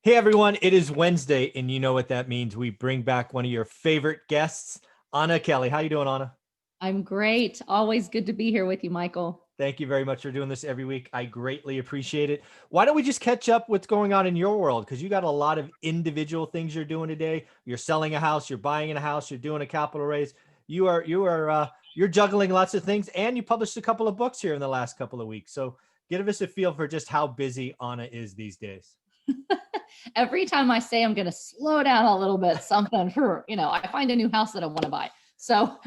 Hey everyone, it is Wednesday, and you know what that means. We bring back one of your favorite guests, Anna Kelly. How you doing, Anna? I'm great. Always good to be here with you, Michael. Thank you very much for doing this every week. I greatly appreciate it. Why don't we just catch up what's going on in your world? Because you got a lot of individual things you're doing today. You're selling a house, you're buying a house, you're doing a capital raise. You're juggling lots of things, and you published a couple of books here in the last couple of weeks. So give us a feel for just how busy Anna is these days. Every time I say I'm going to slow down a little bit, something I find a new house that I want to buy. So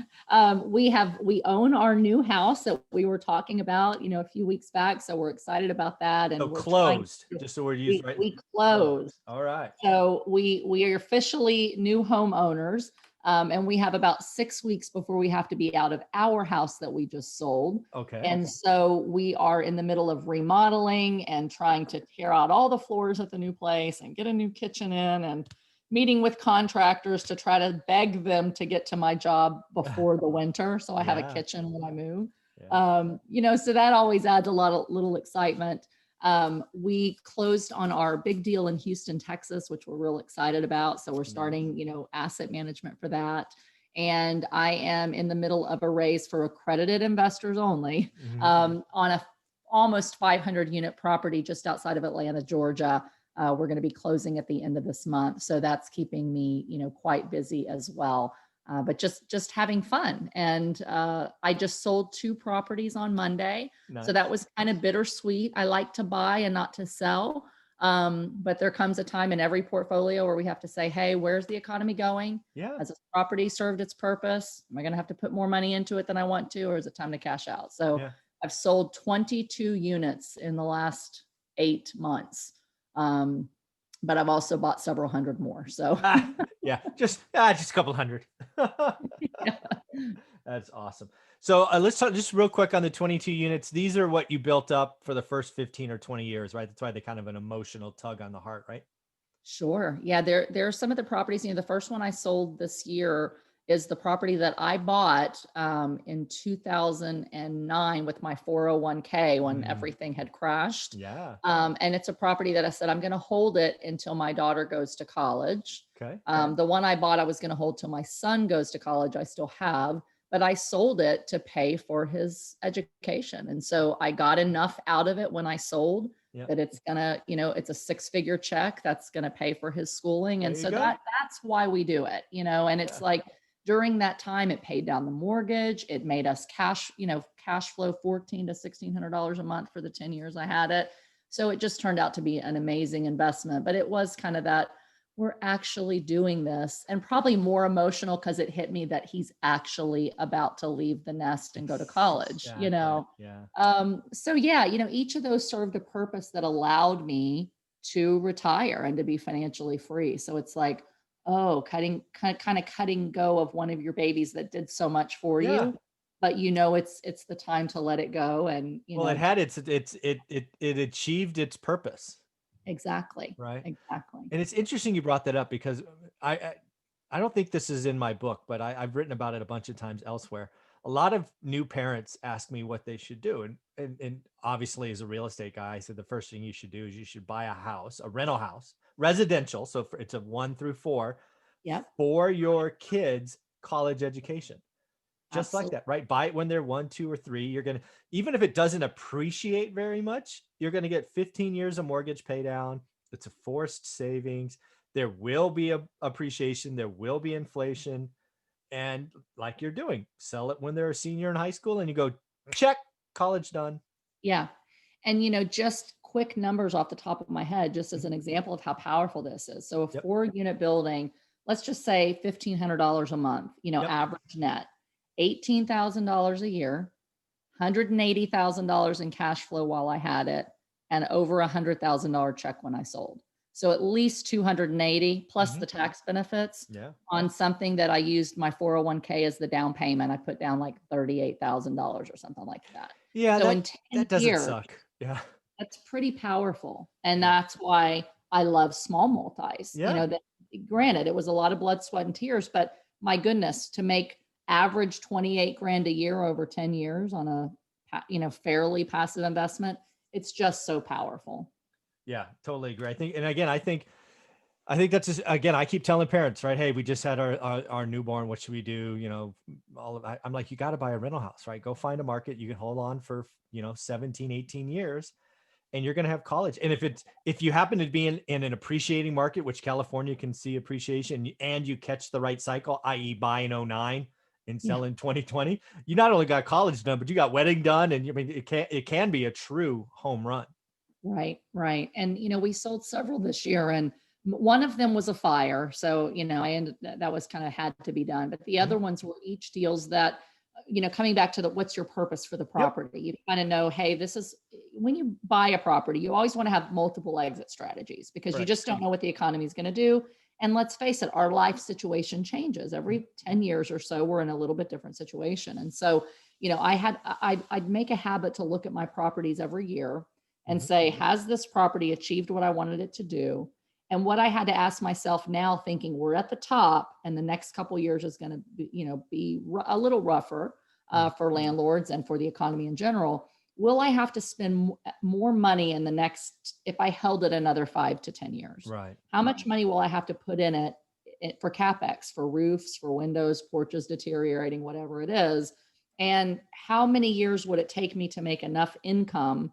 we own our new house that we were talking about, a few weeks back. So we're excited about that, So and we're trying closed, to. just so we're used We right. we Closed. closed. All right. So we are officially new homeowners, and we have about 6 weeks before we have to be out of our house that we just sold. Okay. And so we are in the middle of remodeling and trying to tear out all the floors at the new place and get a new kitchen in, and meeting with contractors to try to beg them to get to my job before the winter. So I have a Yeah. kitchen when I move. Yeah. So that always adds a lot of little excitement. We closed on our big deal in Houston, Texas, which we're real excited about. So we're starting, asset management for that. And I am in the middle of a raise for accredited investors only, on a almost 500 unit property just outside of Atlanta, Georgia. We're going to be closing at the end of this month. So that's keeping me, quite busy as well. But just having fun. And I just sold 2 properties on Monday. Nice. So that was kind of bittersweet. I like to buy and not to sell. But there comes a time in every portfolio where we have to say, hey, where's the economy going? Yeah. Has this property served its purpose? Am I going to have to put more money into it than I want to, or is it time to cash out? So Yeah. I've sold 22 units in the last 8 months. But I've also bought several hundred more. So yeah, just a couple hundred. yeah. That's awesome. So let's talk just real quick on the 22 units. These are what you built up for the first 15 or 20 years, right? That's why they kind of an emotional tug on the heart, right? Sure. Yeah, there are some of the properties. The first one I sold this year is the property that I bought in 2009 with my 401k when everything had crashed. Yeah. And it's a property that I said I'm going to hold it until my daughter goes to college. Okay. The one I bought, I was going to hold till my son goes to college. I still have, but I sold it to pay for his education. And so I got enough out of it when I sold that it's gonna, it's a 6-figure check that's gonna pay for his schooling. And so that's why we do it, and it's like during that time, it paid down the mortgage. It made us cash flow $1,400 to $1,600 a month for the 10 years I had it. So it just turned out to be an amazing investment. But it was kind of that we're actually doing this, and probably more emotional because it hit me that he's actually about to leave the nest and go to college. Yeah. So yeah, each of those served a purpose that allowed me to retire and to be financially free. So it's like, oh, kind of cutting go of one of your babies that did so much for you, but it's the time to let it go. And it had it achieved its purpose. Exactly. Right. Exactly. And it's interesting you brought that up because I don't think this is in my book, but I've written about it a bunch of times elsewhere. A lot of new parents ask me what they should do. And obviously, as a real estate guy, I said the first thing you should do is you should buy a house, a rental house, residential. So it's a 1 through 4 for your kids' college education. Just like that, right? Buy it when they're 1, 2, or 3. You're going to, even if it doesn't appreciate very much, you're going to get 15 years of mortgage pay down. It's a forced savings. There will be a appreciation. There will be inflation. And like you're doing, sell it when they're a senior in high school and you go, check, college done. Yeah. And, just quick numbers off the top of my head, just as an example of how powerful this is. So a 4-unit building, let's just say $1,500 a month, average net. $18,000 a year, $180,000 in cash flow while I had it, and over $100,000 check when I sold. So at least 280 plus the tax benefits on something that I used my 401k as the down payment. I put down like $38,000 or something like that. Yeah, so that doesn't suck. Yeah, that's pretty powerful, and that's why I love small multis. That granted, it was a lot of blood, sweat, and tears, but my goodness, to make average 28 grand a year over 10 years on a fairly passive investment, it's just so powerful. Yeah, totally agree. I think, and again, I think that's just, again, I keep telling parents, right? Hey, we just had our newborn. What should we do? You know, I'm like, you got to buy a rental house, right? Go find a market you can hold on for, 17, 18 years, and you're going to have college. And if you happen to be in an appreciating market, which California can see appreciation, and you catch the right cycle, i.e. buy in '09 and Yeah. sell in 2020, you not only got college done, but you got wedding done. And I mean, it can be a true home run. Right, right. And we sold several this year, and one of them was a fire. So, I ended that was kind of had to be done. But the Mhm. other ones were each deals that, coming back to the what's your purpose for the Yep. property? You kind of know, hey, this is when you buy a property, you always want to have multiple exit strategies because you Right. just don't know what the economy is going to do. And let's face it, our life situation changes Mhm. every 10 years or so. We're in a little bit different situation. And so, I'd make a habit to look at my properties every year and Mhm. say, has this property achieved what I wanted it to do? And what I had to ask myself now, thinking we're at the top and the next couple of years is going to be a little rougher Mhm. for landlords and for the economy in general. Will I have to spend more money in the next, if I held it another 5 to 10 years? Right. How much money will I have to put in it for CapEx, for roofs, for windows, porches deteriorating, whatever it is? And how many years would it take me to make enough income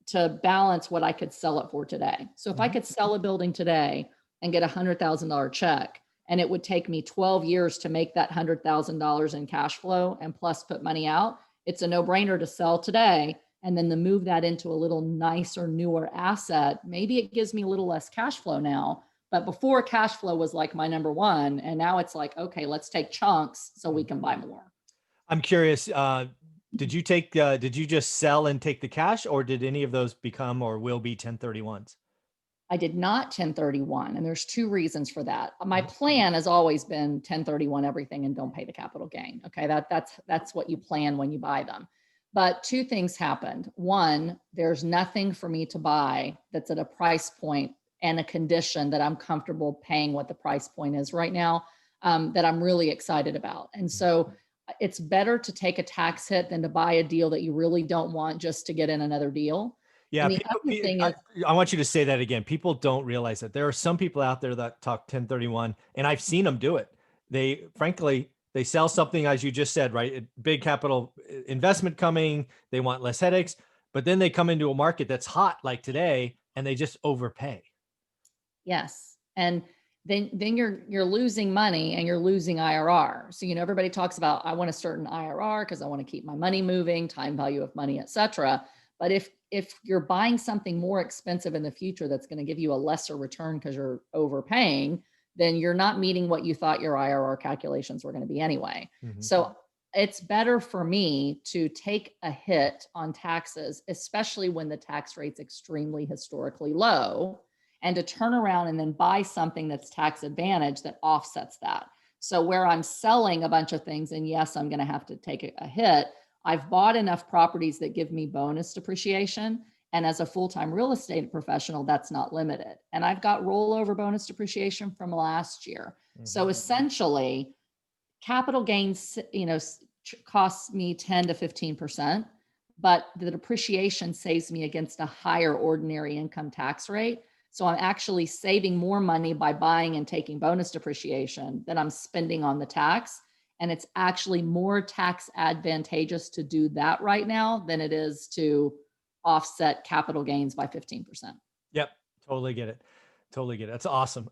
to balance what I could sell it for today? So if I Mhm. could sell a building today and get $100,000 check, and it would take me 12 years to make that $100,000 in cash flow and plus put money out, it's a no brainer to sell today. And then to move that into a little nicer, newer asset, maybe it gives me a little less cash flow now. But before, cash flow was like my number one. And now it's like, okay, let's take chunks so we Mhm. can buy more. I'm curious, did you just sell and take the cash, or did any of those become or will be 1031s? I did not 1031, and there's two reasons for that. My Mhm. plan has always been 1031 everything and don't pay the capital gain. Okay, that's what you plan when you buy them. But two things happened. One, there's nothing for me to buy that's at a price point and a condition that I'm comfortable paying what the price point is right now, that I'm really excited about. And Mhm. so it's better to take a tax hit than to buy a deal that you really don't want just to get in another deal. Yeah, And the other thing is, I want you to say that again. People don't realize that there are some people out there that talk 1031, and I've seen them do it. They frankly, they sell something, as you just said, right? Big capital investment coming, they want less headaches, but then they come into a market that's hot like today and they just overpay. yes. And then you're losing money and you're losing IRR. So everybody talks about I want a certain IRR because I want to keep my money moving, time value of money, etc. But if you're buying something more expensive in the future that's going to give you a lesser return because you're overpaying, then you're not meeting what you thought your IRR calculations were going to be anyway. Mhm. So it's better for me to take a hit on taxes, especially when the tax rate's extremely historically low, and to turn around and then buy something that's tax advantage that offsets that. So where I'm selling a bunch of things, and yes, I'm going to have to take a hit, I've bought enough properties that give me bonus depreciation. And as a full-time real estate professional, that's not limited. And I've got rollover bonus depreciation from last year. So Mhm. essentially, capital gains, costs me 10 to 15%, but the depreciation saves me against a higher ordinary income tax rate. So I'm actually saving more money by buying and taking bonus depreciation than I'm spending on the tax. And it's actually more tax advantageous to do that right now than it is to offset capital gains by 15%. Yep, totally get it. Totally get it. That's awesome.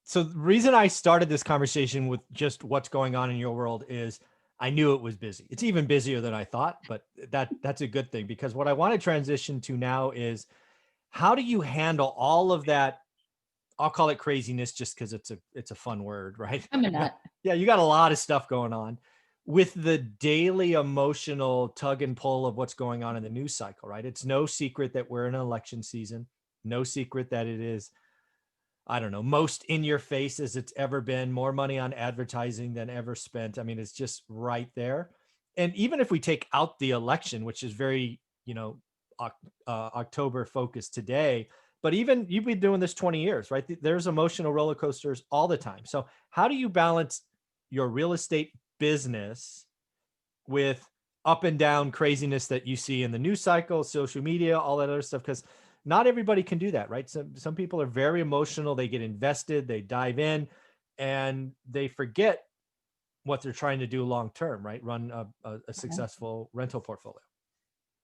So the reason I started this conversation with just what's going on in your world is I knew it was busy. It's even busier than I thought, but that's a good thing, because what I want to transition to now is how do you handle all of that? I'll call it craziness just because it's a fun word, right? I'm a You got, nut. yeah, you got a lot of stuff going on with the daily emotional tug and pull of what's going on in the news cycle, right? It's no secret that we're in an election season. No secret that it is, I don't know, most in your face as it's ever been, more money on advertising than ever spent. I mean, it's just right there. And even if we take out the election, which is very, October focused today, but even you've been doing this 20 years, right? There's emotional roller coasters all the time. So how do you balance your real estate business with up and down craziness that you see in the news cycle, social media, all that other stuff? Because not everybody can do that, right? Some people are very emotional. They get invested, they dive in, and they forget what they're trying to do long term, right? Run a successful rental portfolio.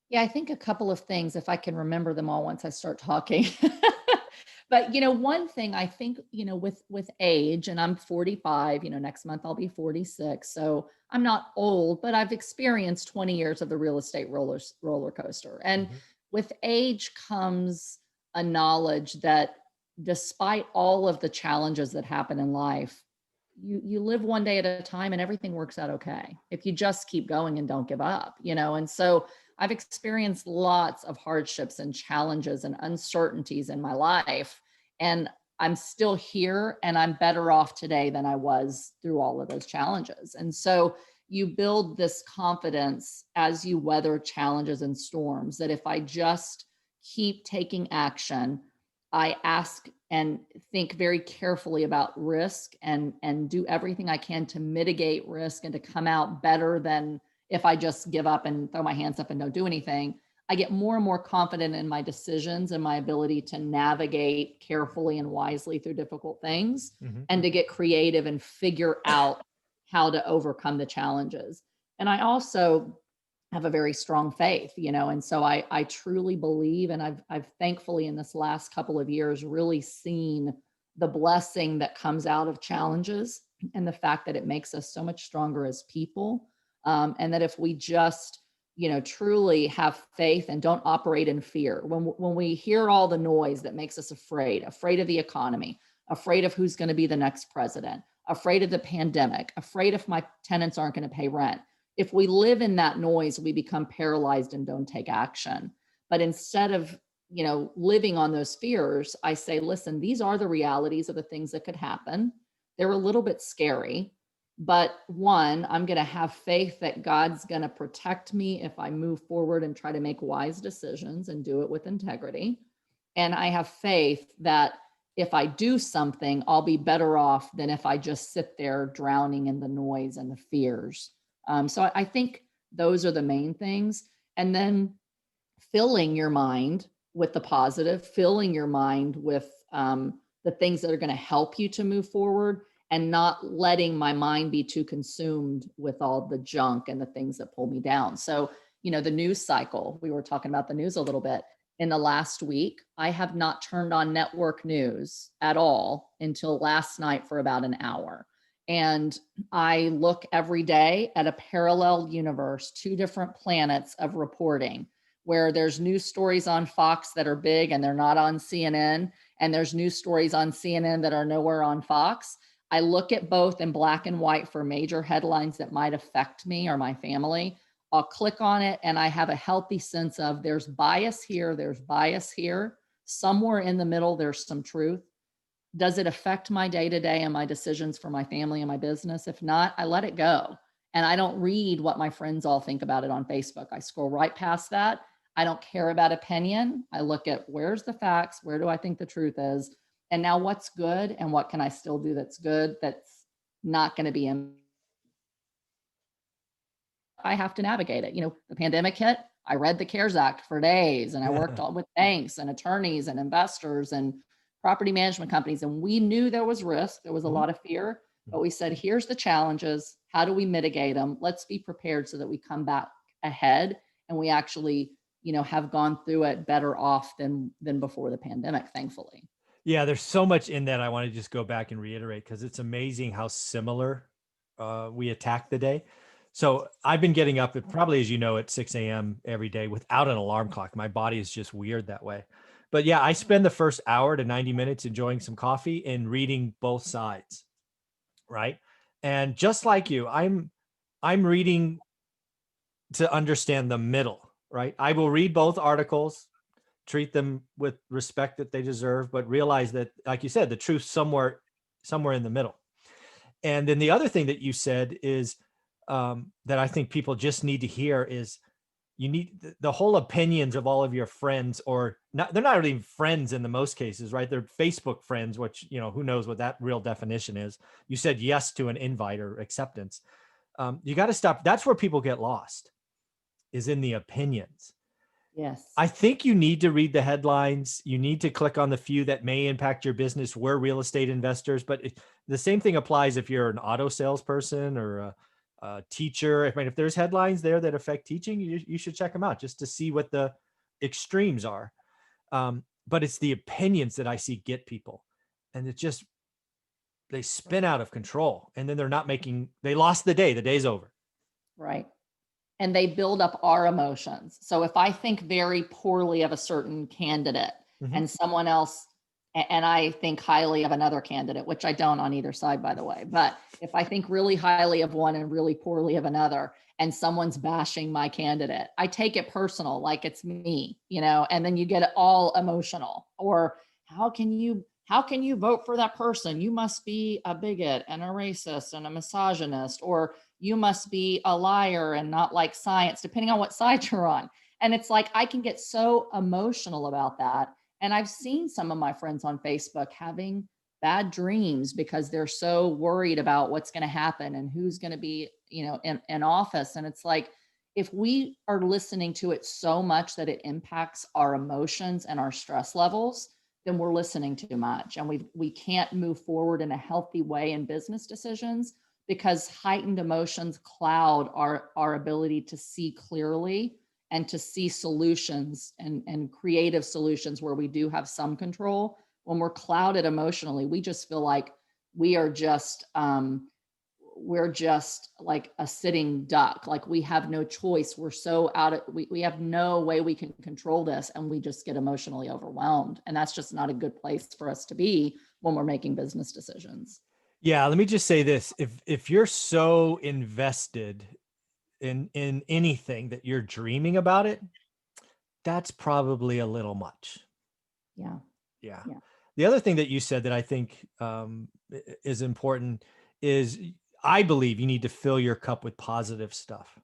Yeah, I think a couple of things, if I can remember them all once I start talking. But, one thing I think, with age, and I'm 45, next month I'll be 46. So I'm not old, but I've experienced 20 years of the real estate roller coaster. And Mhm. with age comes a knowledge that despite all of the challenges that happen in life, you live one day at a time and everything works out okay if you just keep going and don't give up. And so I've experienced lots of hardships and challenges and uncertainties in my life. And I'm still here and I'm better off today than I was through all of those challenges. And so you build this confidence as you weather challenges and storms that if I just keep taking action, I ask and think very carefully about risk and do everything I can to mitigate risk and to come out better than if I just give up and throw my hands up and don't do anything. I get more and more confident in my decisions and my ability to navigate carefully and wisely through difficult things Mhm. and to get creative and figure out how to overcome the challenges. And I also have a very strong faith, and so I truly believe, and I've thankfully in this last couple of years really seen the blessing that comes out of challenges and the fact that it makes us so much stronger as people. And that if we just, truly have faith and don't operate in fear, when we hear all the noise that makes us afraid of the economy, afraid of who's going to be the next president, afraid of the pandemic, afraid if my tenants aren't going to pay rent. If we live in that noise, we become paralyzed and don't take action. But instead of, living on those fears, I say, listen, these are the realities of the things that could happen. They're a little bit scary, but one, I'm going to have faith that God's going to protect me if I move forward and try to make wise decisions and do it with integrity. And I have faith that if I do something, I'll be better off than if I just sit there drowning in the noise and the fears. So I think those are the main things. And then filling your mind with the positive, filling your mind with the things that are going to help you to move forward, and not letting my mind be too consumed with all the junk and the things that pull me down. So, the news cycle, we were talking about the news a little bit. In the last week, I have not turned on network news at all until last night for about an hour. And I look every day at a parallel universe, two different planets of reporting, where there's news stories on Fox that are big and they're not on CNN, and there's news stories on CNN that are nowhere on Fox. I look at both in black and white for major headlines that might affect me or my family. I'll click on it and I have a healthy sense of there's bias here, there's bias here. Somewhere in the middle, there's some truth. Does it affect my day to day and my decisions for my family and my business? If not, I let it go. And I don't read what my friends all think about it on Facebook. I scroll right past that. I don't care about opinion. I look at where's the facts, where do I think the truth is? And now what's good and what can I still do that's good, that's not going to be in. I have to navigate it. The pandemic hit. I read the CARES Act for days and I worked all with banks and attorneys and investors and property management companies. And we knew there was risk. There was a Mhm. lot of fear, but we said, here's the challenges. How do we mitigate them? Let's be prepared so that we come back ahead and we actually, have gone through it better off than before the pandemic, thankfully. Yeah, there's so much in that I want to just go back and reiterate because it's amazing how similar we attack the day. So I've been getting up at probably, as you know, at 6 a.m. every day without an alarm clock. My body is just weird that way. But yeah, I spend the first hour to 90 minutes enjoying some coffee and reading both sides, right? And just like you, I'm reading to understand the middle, right? I will read both articles, treat them with respect that they deserve, but realize that, like you said, the truth somewhere in the middle. And then the other thing that you said is that I think people just need to hear is you need the whole opinions of all of your friends, or not, they're not really friends in the most cases, right? They're Facebook friends, which, who knows what that real definition is. You said yes to an invite or acceptance. You got to stop. That's where people get lost, is in the opinions. Yes. I think you need to read the headlines. You need to click on the few that may impact your business. We're real estate investors, but the same thing applies if you're an auto salesperson or a teacher. I mean, if there's headlines there that affect teaching, you should check them out just to see what the extremes are. But it's the opinions that I see get people, and it just, they spin out of control, and then they lost the day. The day's over. Right. And they build up our emotions. So if I think very poorly of a certain candidate Mm-hmm. and someone else, and I think highly of another candidate, which I don't on either side, by the way, but if I think really highly of one and really poorly of another, and someone's bashing my candidate, I take it personal, like it's me, and then you get all emotional. Or how can you vote for that person? You must be a bigot and a racist and a misogynist, or you must be a liar and not like science, depending on what side you're on. And it's like, I can get so emotional about that. And I've seen some of my friends on Facebook having bad dreams because they're so worried about what's going to happen and who's going to be, in office. And it's like, if we are listening to it so much that it impacts our emotions and our stress levels, then we're listening too much, and we can't move forward in a healthy way in business decisions, because heightened emotions cloud our ability to see clearly and to see solutions and creative solutions where we do have some control. When we're clouded emotionally, we just feel like we are just we're just like a sitting duck. Like we have no choice. We're so we have no way we can control this, and we just get emotionally overwhelmed. And that's just not a good place for us to be when we're making business decisions. Yeah, let me just say this. If you're so invested in anything that you're dreaming about it, that's probably a little much. Yeah. Yeah. Yeah. The other thing that you said that I think is important is, I believe you need to fill your cup with positive stuff.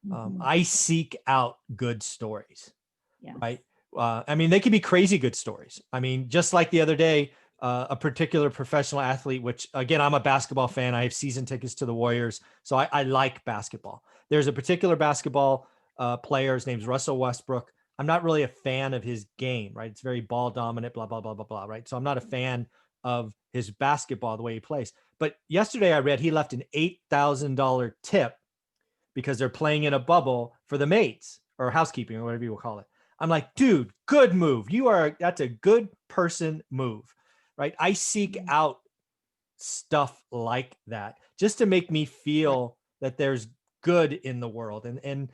Mm-hmm. I seek out good stories, Yeah. right? I mean, they could be crazy good stories. I mean, just like the other day, a particular professional athlete, which again, I'm a basketball fan. I have season tickets to the Warriors, so I like basketball. There's a particular basketball player. His name's Russell Westbrook. I'm not really a fan of his game, right? It's very ball dominant, blah, blah, blah, blah, blah, right? So I'm not a fan of his basketball, the way he plays. But yesterday I read he left an $8,000 tip because they're playing in a bubble for the maids or housekeeping or whatever you will call it. I'm like, dude, good move. That's a good person move, right? I seek out stuff like that just to make me feel that there's good in the world. And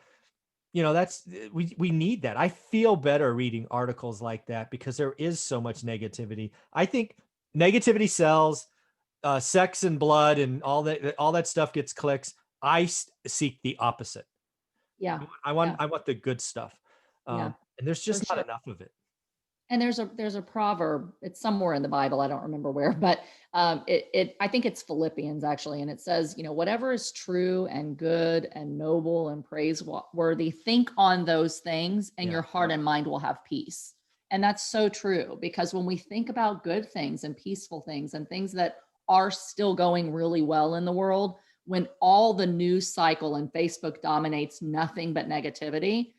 that's, we need that. I feel better reading articles like that because there is so much negativity. I think negativity sells. Sex and blood and all that stuff gets clicks. I seek the opposite. Yeah. I Yeah. want the good stuff. Yeah. And there's For just not sure. enough of it. And there's a proverb. It's somewhere in the Bible. I don't remember where, but I think it's Philippians actually, and it says, whatever is true and good and noble and praiseworthy, think on those things, and Yeah. your heart and mind will have peace. And that's so true, because when we think about good things and peaceful things and things that are still going really well in the world, when all the news cycle and Facebook dominates nothing but negativity,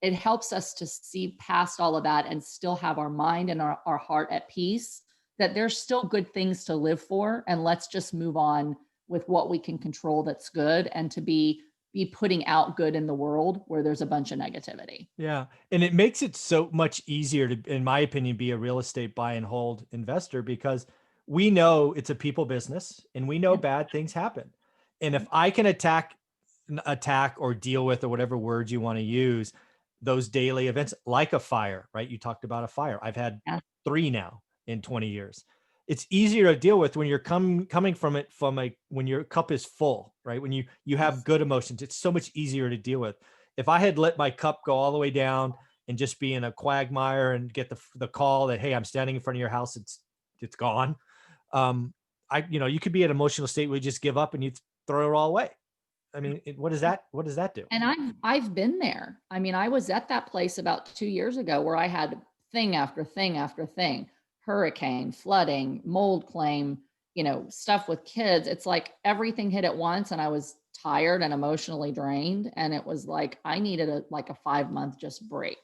it helps us to see past all of that and still have our mind and our heart at peace, that there's still good things to live for. And let's just move on with what we can control that's good, and to be putting out good in the world where there's a bunch of negativity. Yeah. And it makes it so much easier to, in my opinion, be a real estate buy and hold investor, because we know it's a people business and we know Yeah. bad things happen. And if I can attack or deal with, or whatever words you want to use, those daily events like a fire, right? You talked about a fire. I've had Yeah. 3 now in 20 years. It's easier to deal with when you're coming from it when your cup is full, right? When you have good emotions, it's so much easier to deal with. If I had let my cup go all the way down and just be in a quagmire and get the call that, hey, I'm standing in front of your house, it's gone. You could be at an emotional state where you just give up and you throw it all away. I mean, what does that do? And I've been there. I mean, I was at that place about 2 years ago where I had thing after thing after thing: hurricane, flooding, mold claim, stuff with kids. It's like everything hit at once, and I was tired and emotionally drained. And it was like, I needed like a 5 month just break.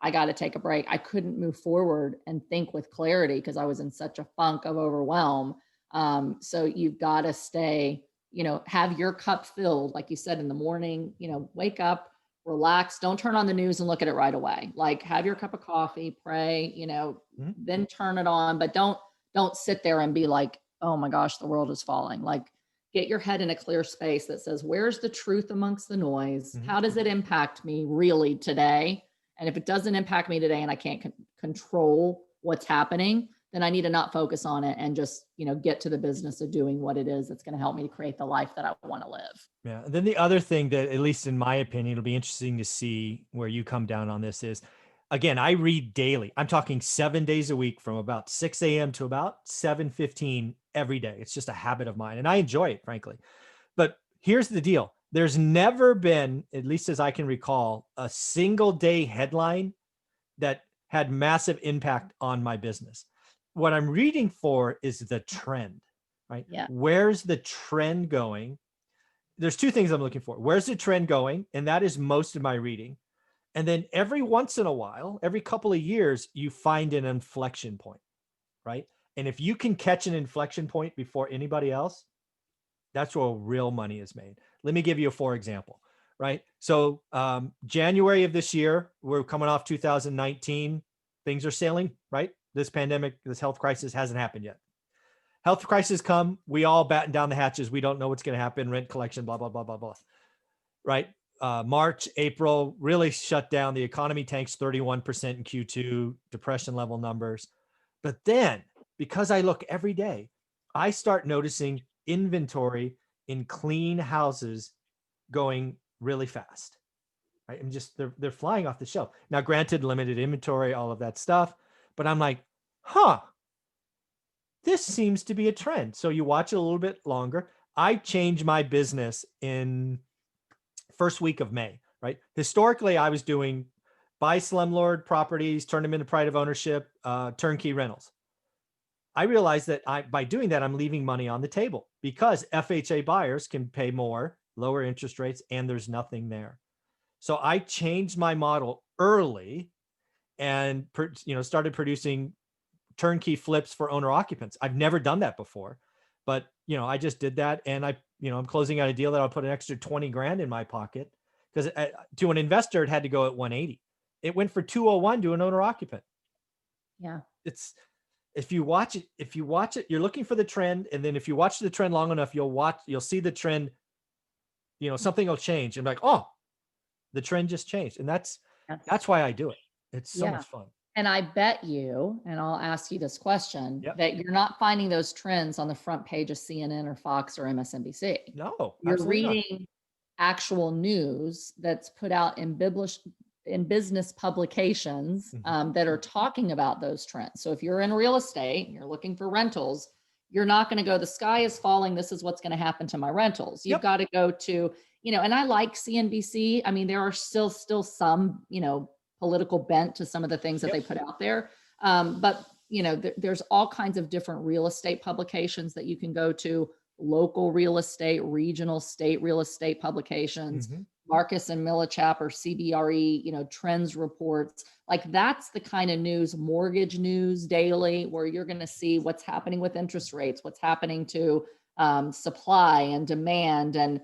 I got to take a break. I couldn't move forward and think with clarity because I was in such a funk of overwhelm. So you've got to stay, have your cup filled, like you said, in the morning, wake up, relax, don't turn on the news and look at it right away. Like, have your cup of coffee, pray, then turn it on, but don't sit there and be like, oh my gosh, the world is falling. Like, get your head in a clear space that says, where's the truth amongst the noise? How does it impact me really today? And if it doesn't impact me today and I can't control what's happening, then I need to not focus on it and just, get to the business of doing what it is that's going to help me to create the life that I want to live. Yeah. And then the other thing that, at least in my opinion, it'll be interesting to see where you come down on this is, again, I read daily. I'm talking 7 days a week from about 6 a.m. to about 7:15 every day. It's just a habit of mine and I enjoy it, frankly. But here's the deal. There's never been, at least as I can recall, a single day headline that had massive impact on my business. What I'm reading for is the trend, right? Yeah. Where's the trend going? There's two things I'm looking for. Where's the trend going? And that is most of my reading. And then every once in a while, every couple of years, you find an inflection point, right? And if you can catch an inflection point before anybody else, that's where real money is made. Let me give you a for example, right? So January of this year, we're coming off 2019. Things are sailing, right? This pandemic, this health crisis hasn't happened yet. Health crisis come, we all batten down the hatches. We don't know what's going to happen. Rent collection, blah, blah, blah, blah, blah. Right? March, April really shut down. The economy tanks 31% in Q2, depression level numbers. But then, because I look every day, I start noticing inventory in clean houses going really fast. Right? And just they're flying off the shelf. Now, granted, limited inventory, all of that stuff, but I'm like, this seems to be a trend. So you watch it a little bit longer. I changed my business in first week of May, right? Historically, I was doing buy slumlord properties, turn them into pride of ownership, turnkey rentals. I realized that by doing that, I'm leaving money on the table because FHA buyers can pay more, lower interest rates, and there's nothing there. So I changed my model early and started producing turnkey flips for owner occupants. I've never done that before, but I just did that. And I'm closing out a deal that I'll put an extra 20 grand in my pocket because to an investor, it had to go at 180. It went for 201 to an owner occupant. Yeah. If you watch it, you're looking for the trend. And then if you watch the trend long enough, you'll see the trend, something will change and like, oh, the trend just changed. And that's why I do it. It's so much fun. And I bet you, and I'll ask you this question, that you're not finding those trends on the front page of CNN or Fox or MSNBC. No, you're reading actual news that's put out in business publications that are talking about those trends. So if you're in real estate and you're looking for rentals, you're not going to go, the sky is falling, this is what's going to happen to my rentals. You've got to go to, and I like CNBC. I mean, there are still some, political bent to some of the things that they put out there. But, there's all kinds of different real estate publications that you can go to, local real estate, regional state real estate publications, Marcus and Millichap or CBRE, trends reports. Like that's the kind of news, mortgage news daily, where you're going to see what's happening with interest rates, what's happening to supply and demand, and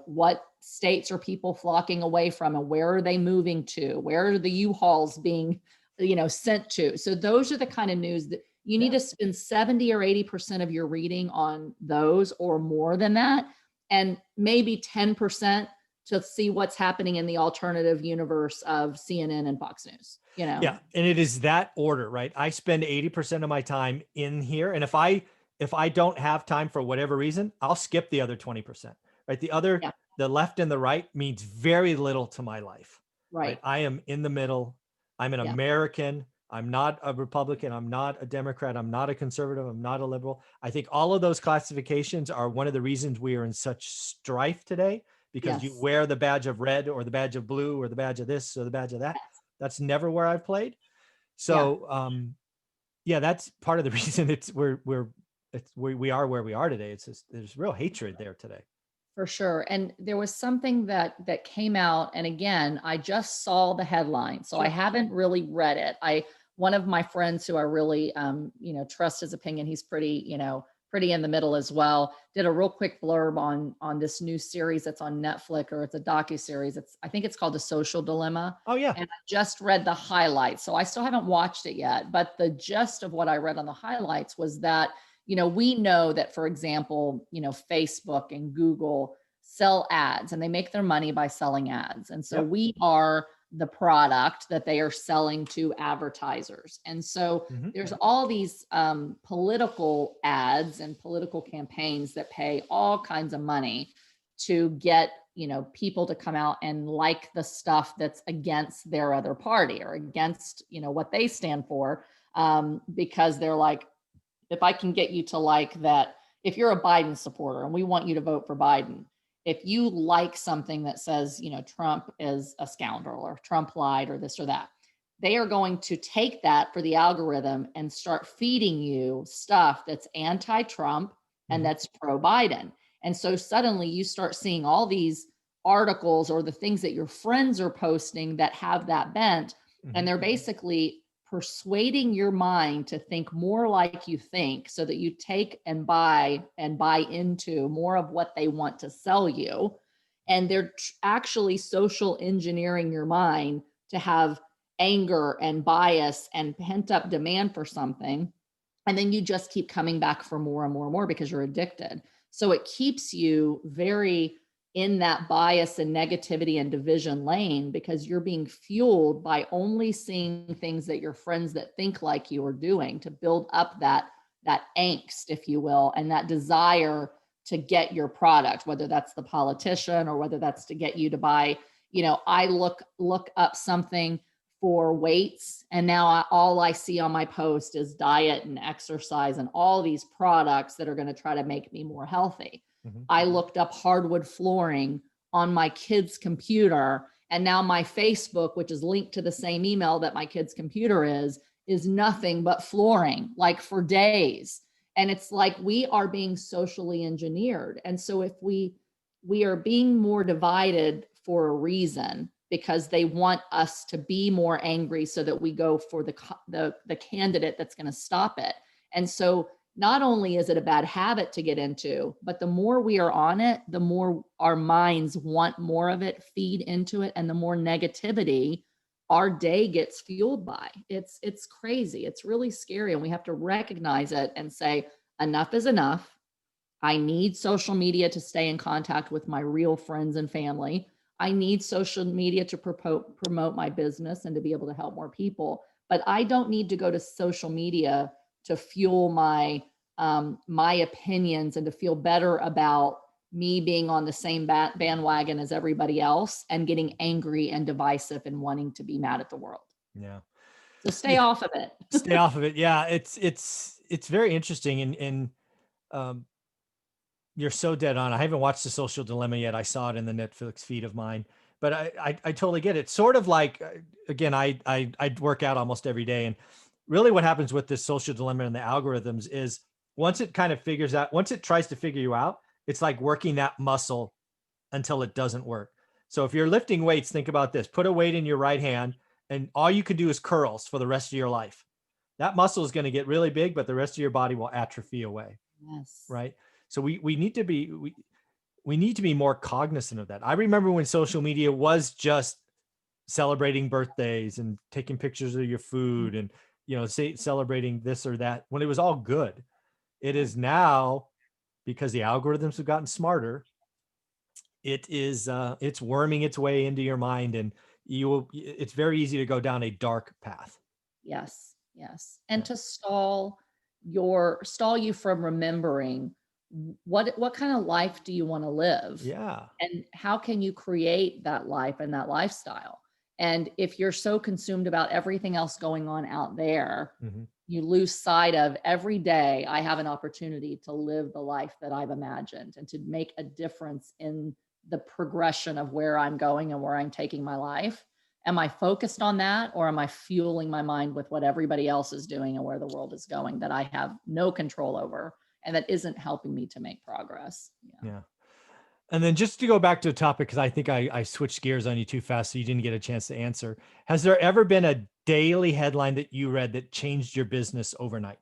what states are people flocking away from and where are they moving to? Where are the U-Hauls being, sent to? So those are the kind of news that you need to spend 70 or 80% of your reading on those or more than that. And maybe 10% to see what's happening in the alternative universe of CNN and Fox News, Yeah. And it is that order, right? I spend 80% of my time in here. And if I don't have time for whatever reason, I'll skip the other 20%, right? The left and the right means very little to my life, right? I am in the middle. I'm an American. I'm not a Republican. I'm not a Democrat. I'm not a conservative. I'm not a liberal. I think all of those classifications are one of the reasons we are in such strife today, because you wear the badge of red or the badge of blue or the badge of this or the badge of that. That's never where I've played. So, that's part of the reason we are where we are today. It's just, there's real hatred there today. For sure. And there was something that came out, and again, I just saw the headline, so I Sure. haven't really read it. I One of my friends who I really trust his opinion, he's pretty, pretty in the middle as well, did a real quick blurb on this new series that's on Netflix, or it's a docu-series. I think it's called The Social Dilemma. Oh yeah. And I just read the highlights. So I still haven't watched it yet, but the gist of what I read on the highlights was that we know that, for example, Facebook and Google sell ads, and they make their money by selling ads. And so Yep. we are the product that they are selling to advertisers. And so Hmm. there's all these political ads and political campaigns that pay all kinds of money to get people to come out and like the stuff that's against their other party, or against what they stand for, because they're like, if I can get you to like that, if you're a Biden supporter and we want you to vote for Biden, if you like something that says, Trump is a scoundrel, or Trump lied, or this or that, they are going to take that for the algorithm and start feeding you stuff that's anti-Trump and Hmm. that's pro-Biden. And so suddenly you start seeing all these articles or the things that your friends are posting that have that bent, and Hmm. they're basically persuading your mind to think more like you think, so that you take and buy into more of what they want to sell you. And they're actually social engineering your mind to have anger and bias and pent up demand for something. And then you just keep coming back for more and more and more because you're addicted. So it keeps you very in that bias and negativity and division lane, because you're being fueled by only seeing things that your friends that think like you are doing, to build up that angst, if you will, and that desire to get your product, whether that's the politician or whether that's to get you to buy. I look up something for weights, and now all I see on my post is diet and exercise and all these products that are going to try to make me more healthy. Hmm. I looked up hardwood flooring on my kid's computer, and now my Facebook, which is linked to the same email that my kid's computer is nothing but flooring, like for days. And it's like we are being socially engineered. And so if we are being more divided for a reason, because they want us to be more angry so that we go for the candidate that's going to stop it. And so not only is it a bad habit to get into, but the more we are on it, the more our minds want more of it, feed into it, and the more negativity our day gets fueled by. It's crazy. It's really scary, and we have to recognize it and say enough is enough. I need social media to stay in contact with my real friends and family. I need social media to promote my business and to be able to help more people. But I don't need to go to social media to fuel my opinions and to feel better about me being on the same bandwagon as everybody else and getting angry and divisive and wanting to be mad at the world. Yeah. So stay Yeah. off of it. Stay off of it. Yeah. It's very interesting. And um, you're so dead on. I haven't watched The Social Dilemma yet. I saw it in the Netflix feed of mine, but I totally get it. Sort of like, again, I work out almost every day, and really what happens with this social dilemma and the algorithms is once it kind of figures out, once it tries to figure you out, it's like working that muscle until it doesn't work. So if you're lifting weights, think about this: put a weight in your right hand, and all you could do is curls for the rest of your life. That muscle is going to get really big, but the rest of your body will atrophy away, Yes. right? So we need to be we need to be more cognizant of that. I remember when social media was just celebrating birthdays and taking pictures of your food and celebrating this or that when it was all good. It is now, because the algorithms have gotten smarter, it's worming its way into your mind, and it's very easy to go down a dark path. Yes, yes. Yeah. And to stall you from remembering what kind of life do you want to live? Yeah. And how can you create that life and that lifestyle? And if you're so consumed about everything else going on out there, Hmm. you lose sight of every day I have an opportunity to live the life that I've imagined and to make a difference in the progression of where I'm going and where I'm taking my life. Am I focused on that, or am I fueling my mind with what everybody else is doing and where the world is going that I have no control over and that isn't helping me to make progress? Yeah. Yeah. And then just to go back to a topic, because I think I switched gears on you too fast, so you didn't get a chance to answer. Has there ever been a daily headline that you read that changed your business overnight?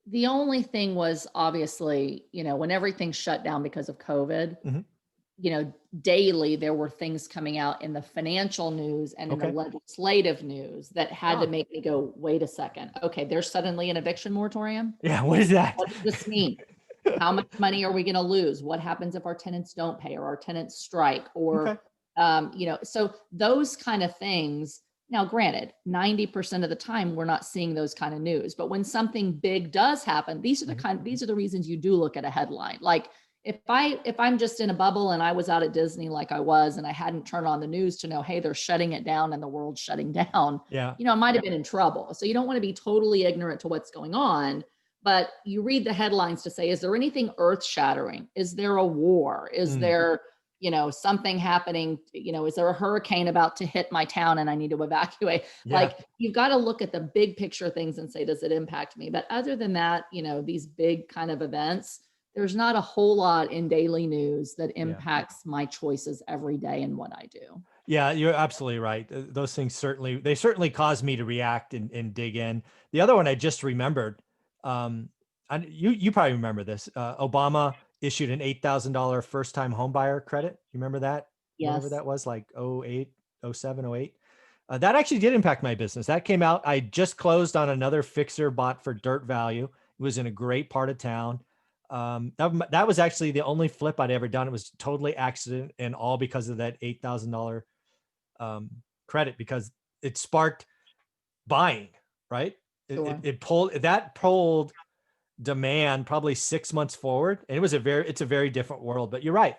The only thing was obviously, when everything shut down because of COVID, Mhm. daily there were things coming out in the financial news and in the Okay. legislative news that had to Oh, make me go, wait a second. Okay, there's suddenly an eviction moratorium. yeah. What is that? What does this mean? How much money are we going to lose? What happens if our tenants don't pay or our tenants strike? Or, Okay. so those kind of things. Now, granted, 90% of the time we're not seeing those kind of news, but when something big does happen, Mhm. these are the reasons you do look at a headline. Like if I'm just in a bubble and I was out at Disney like I was and I hadn't turned on the news to know, hey, they're shutting it down and the world's shutting down, Yeah. I might have been in trouble. So you don't want to be totally ignorant to what's going on, but you read the headlines to say, is there anything earth shattering? Is there a war? Is Mm. there, something happening? Is there a hurricane about to hit my town and I need to evacuate? Yeah. Like you've got to look at the big picture things and say, does it impact me? But other than that, these big kind of events, there's not a whole lot in daily news that Yeah. impacts my choices every day and what I do. Yeah, you're absolutely right. Those things certainly caused me to react and dig in. The other one I just remembered, and you probably remember this. Obama issued an $8,000 first time home buyer credit. You remember that? Whenever Yes. that was, like 08, 07, 08. That actually did impact my business. That came out. I just closed on another fixer bought for dirt value. It was in a great part of town. That was actually the only flip I'd ever done. It was totally accident and all because of that $8,000 um, credit, because it sparked buying, right? Sure. It pulled demand probably 6 months forward, and it's a very different world. But you're right,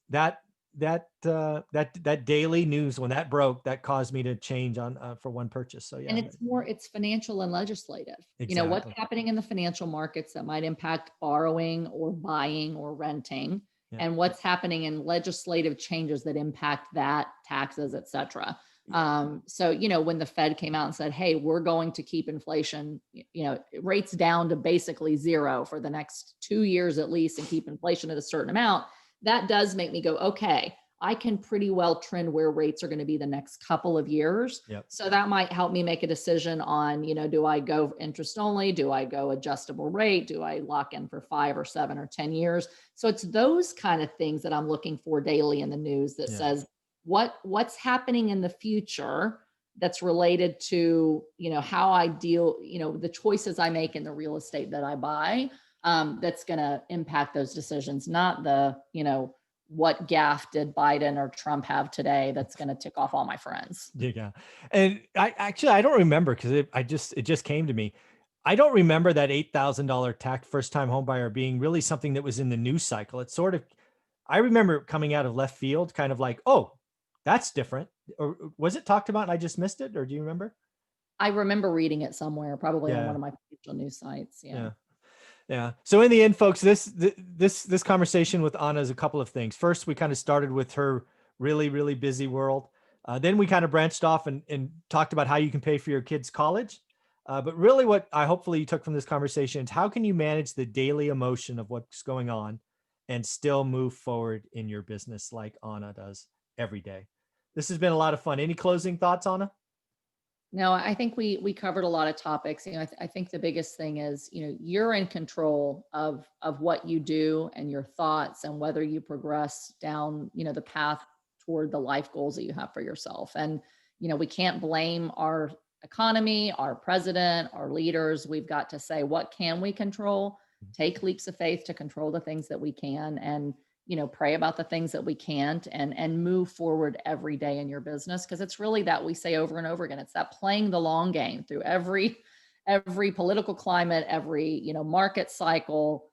that that daily news when that broke, that caused me to change on for one purchase. So And yeah, it's financial and legislative. What's exactly. happening in the financial markets that might impact borrowing or buying or renting, Yeah, and what's happening in legislative changes that impact that, taxes, et cetera. So, when the Fed came out and said, hey, we're going to keep inflation, rates down to basically zero for the next 2 years at least and keep inflation at a certain amount, that does make me go, okay, I can pretty well trend where rates are going to be the next couple of years. yep, So that might help me make a decision on, do I go interest only? Do I go adjustable rate? Do I lock in for 5 or 7 or 10 years? So it's those kind of things that I'm looking for daily in the news that yeah. says what's happening in the future that's related to, how I deal, the choices I make in the real estate that I buy, that's going to impact those decisions, not the, what gaff did Biden or Trump have today that's going to tick off all my friends. Yeah. And I don't remember, because it just came to me. I don't remember that $8,000 tax first time home buyer being really something that was in the news cycle. It's sort of, I remember it coming out of left field, kind of like, oh, that's different. Or was it talked about and I just missed it? Or do you remember? I remember reading it somewhere, probably on one Yeah. of my financial news sites. Yeah. Yeah. Yeah. So in the end, folks, this conversation with Anna is a couple of things. First, we kind of started with her really, really busy world. Then we kind of branched off and talked about how you can pay for your kids' college. But really, what I hopefully you took from this conversation is how can you manage the daily emotion of what's going on and still move forward in your business like Anna does every day. This has been a lot of fun. Any closing thoughts, Anna? No, I think we covered a lot of topics. I think the biggest thing is, you're in control of what you do and your thoughts and whether you progress down, the path toward the life goals that you have for yourself. And, we can't blame our economy, our president, our leaders. We've got to say, what can we control? Take leaps of faith to control the things that we can, and pray about the things that we can't, and move forward every day in your business, because it's really that we say over and over again, it's that playing the long game through every political climate, every market cycle,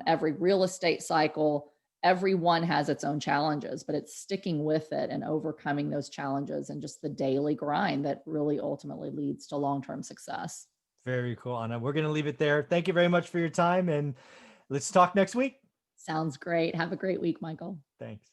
every real estate cycle. Everyone has its own challenges, but it's sticking with it and overcoming those challenges and just the daily grind that really ultimately leads to long-term success. Very cool, Anna. We're going to leave it there. Thank you very much for your time, and let's talk next week. Sounds great. Have a great week, Michael. Thanks.